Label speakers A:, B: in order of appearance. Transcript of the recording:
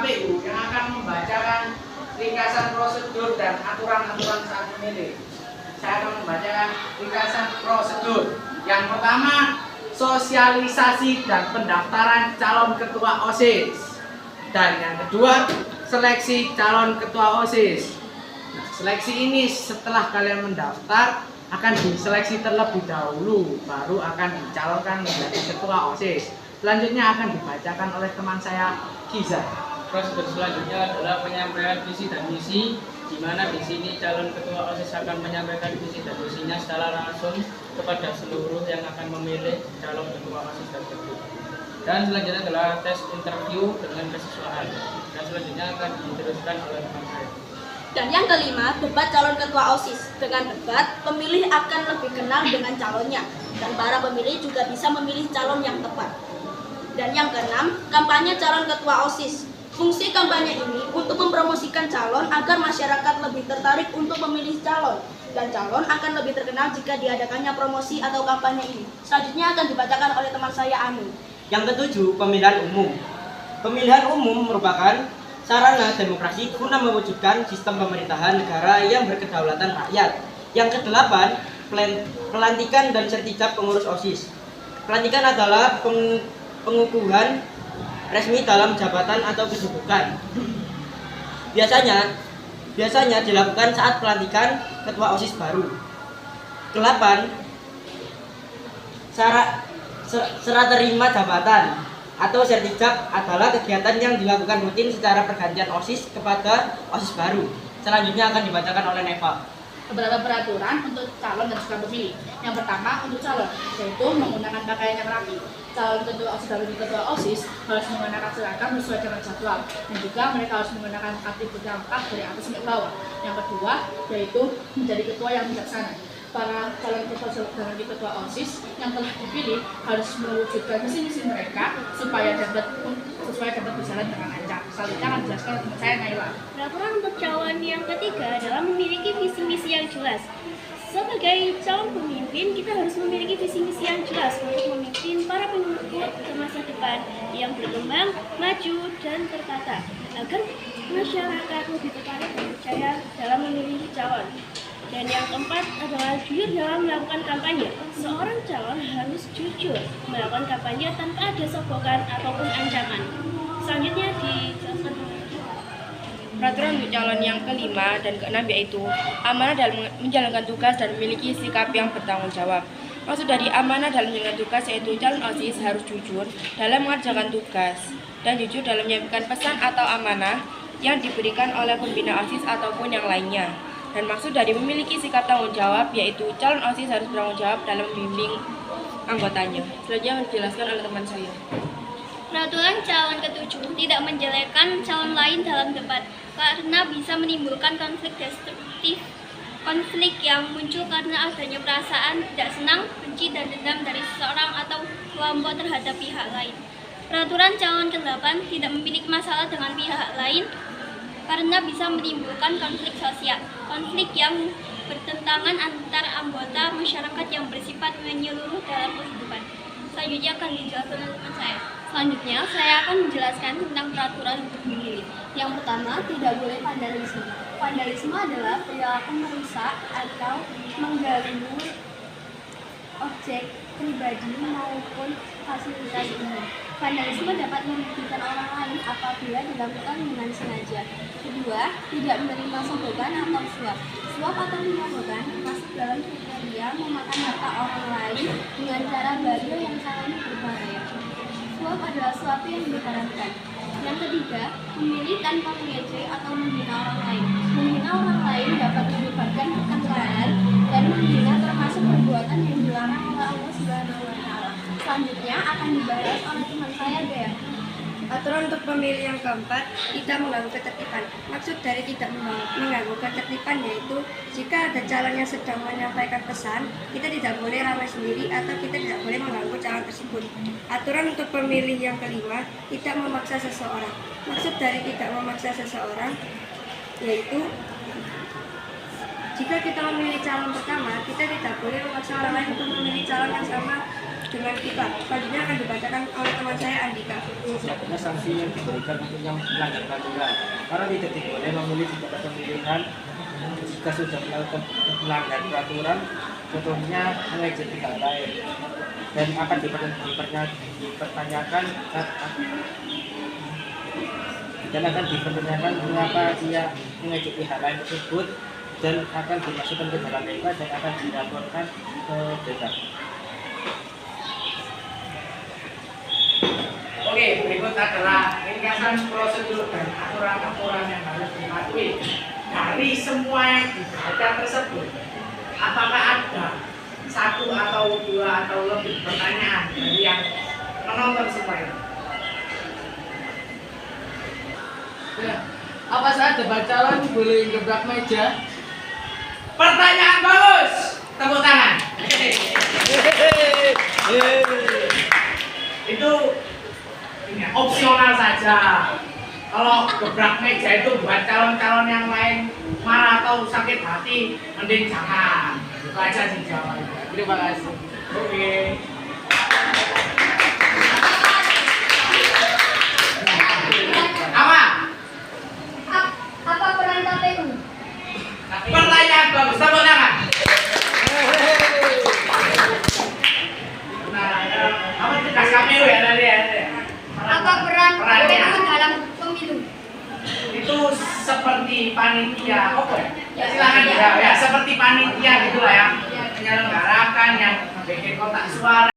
A: KPU yang akan membacakan ringkasan prosedur dan aturan-aturan saat memilih. Saya akan membacakan ringkasan prosedur. Yang pertama, sosialisasi dan pendaftaran calon ketua OSIS. Dan yang kedua, seleksi calon ketua OSIS. Nah, seleksi ini setelah kalian mendaftar akan diseleksi terlebih dahulu, baru akan dicalonkan menjadi ketua OSIS. Selanjutnya akan dibacakan oleh teman saya, Kiza.
B: Prosedur selanjutnya adalah penyampaian visi dan misi, di mana di sini calon ketua OSIS akan menyampaikan visi dan misinya secara langsung kepada seluruh yang akan memilih calon ketua OSIS tersebut. Dan selanjutnya adalah tes interview dengan kesesuaian. Dan selanjutnya akan diteruskan oleh teman saya.
C: Dan yang kelima, debat calon ketua OSIS. Dengan debat, pemilih akan lebih kenal dengan calonnya, dan para pemilih juga bisa memilih calon yang tepat. Dan yang keenam, kampanye calon ketua OSIS. Fungsi kampanye ini untuk mempromosikan calon agar masyarakat lebih tertarik untuk memilih calon, dan calon akan lebih terkenal jika diadakannya promosi atau kampanye ini. Selanjutnya akan dibacakan oleh teman saya, Anu.
D: Yang ketujuh, pemilihan umum. Pemilihan umum merupakan sarana demokrasi guna mewujudkan sistem pemerintahan negara yang berkedaulatan rakyat. Yang kedelapan, pelantikan dan sertifikat pengurus OSIS. Pelantikan adalah pengukuhan resmi dalam jabatan atau kedudukan. Biasanya dilakukan saat pelantikan ketua OSIS baru. Kedelapan, serah terima jabatan atau sertifikat adalah kegiatan yang dilakukan rutin secara pergantian OSIS kepada OSIS baru. Selanjutnya akan dibacakan oleh Neva.
C: Beberapa peraturan untuk calon dan juga pemilih. Yang pertama untuk calon, yaitu menggunakan pakaian yang rapi. Calon ketua OSIS dan ketua OSIS harus menggunakan seragam sesuai dengan jadwal, dan juga mereka harus menggunakan atribut yang lengkap dari atas sampai bawah. Yang kedua yaitu menjadi ketua yang bijaksana. Para calon ketua dan ketua OSIS yang telah dipilih harus mewujudkan misi-misi mereka supaya dapat berjalan dengan lancar. Selanjutnya akan dijelaskan oleh saya, Naila.
E: Peraturan untuk calon yang ketiga adalah memiliki visi misi yang jelas. Sebagai calon pemimpin, kita harus memiliki visi misi yang jelas untuk memimpin para pengikut ke masa depan yang berkembang, maju, dan tertata, agar masyarakat lebih tertarik dan percaya dalam memilih calon. Dan yang keempat adalah jujur dalam melakukan kampanye. Seorang calon harus jujur melakukan kampanye tanpa ada sogokan ataupun ancaman. Selanjutnya dijelaskan.
F: Peraturan untuk calon yang kelima dan keenam yaitu amanah dalam menjalankan tugas dan memiliki sikap yang bertanggung jawab. Maksud dari amanah dalam menjalankan tugas yaitu calon OSIS harus jujur dalam mengerjakan tugas dan jujur dalam menyampaikan pesan atau amanah yang diberikan oleh pembina OSIS ataupun yang lainnya. Dan maksud dari memiliki sikap tanggung jawab yaitu calon OSIS harus bertanggung jawab dalam membimbing anggotanya. Selanjutnya akan dijelaskan oleh teman saya.
E: Peraturan calon ketujuh, tidak menjelekkan calon lain dalam debat karena bisa menimbulkan konflik destruktif. Konflik yang muncul karena adanya perasaan tidak senang, benci, dan dendam dari seseorang atau kelompok terhadap pihak lain. Peraturan calon ke-8, tidak memiliki masalah dengan pihak lain karena bisa menimbulkan konflik sosial, konflik yang bertentangan antar anggota masyarakat yang bersifat menyeluruh dalam kehidupan. Selanjutnya akan dijelaskan oleh teman saya.
C: Selanjutnya, saya akan menjelaskan tentang peraturan untuk memilih. Yang pertama, tidak boleh vandalisme. Vandalisme adalah perilaku merusak atau mengganggu objek pribadi maupun fasilitas umum. Vandalisme dapat merugikan orang lain apabila dilakukan dengan sengaja. Kedua, tidak menerima sogokan atau suap. Suap atau penyagokan masuk dalam kriteria memakan harta orang lain dengan cara baru yang sangat berbahaya. Suap adalah suatu yang diharamkan. Yang ketiga, memilih tanpa mengejek atau menghina orang lain. Menghina orang lain dapat menyebabkan kekesalan dan menghina termasuk perbuatan yang dilarang oleh Allah Subhanahu wa Ta'ala. Selanjutnya akan dibahas oleh teman saya, Bea.
G: Aturan untuk pemilih yang keempat, tidak mengganggu ketertiban. Maksud dari tidak mengganggu ketertiban yaitu jika ada calon yang sedang menyampaikan pesan, kita tidak boleh ramai sendiri atau kita tidak boleh mengganggu calon tersebut. Aturan untuk pemilih yang kelima, tidak memaksa seseorang. Maksud dari tidak memaksa seseorang yaitu jika kita memilih calon pertama, kita tidak boleh memaksa orang lain untuk memilih calon yang sama dengan kita. Selanjutnya akan dibacakan oleh teman saya Andika.
H: Selanjutnya sanksi yang diberikan untuk yang melanggar peraturan. Karena tidak boleh memilih di tempat pemilihan jika sudah melakukan melanggar peraturan, contohnya mengejek pihak lain, dan akan dipertanyakan mengapa dia mengejek pihak lain tersebut, dan akan dimasukkan ke dalam MK dan akan dilaporkan ke BK.
A: Oke, berikut adalah ringkasan prosedur dan aturan-aturan yang harus dipatuhi dari semua yang dibaca tersebut. Apakah ada satu atau dua atau lebih pertanyaan dari yang menonton semua ini?
B: Ya, apa saja bacaan boleh gebrak meja?
A: Pertanyaan bagus. Tepuk tangan. Itu opsional saja. Kalau gebrak meja itu buat calon-calon yang lain marah atau sakit hati, mending jangan. Itu aja sih jawabannya.
B: Terima kasih.
A: Oke. Apa?
E: Apa peran KPU?
A: Pertanyaan bagus. Tepuk tangan. Nah, apa tugas KPU ya tadi ya?
E: Apa peran
A: Perannya?
E: KPU dalam pemilu?
A: Itu seperti panitia, oke? Silakan ya, seperti panitia gitulah ya, menyelenggarakan yang bikin kotak suara.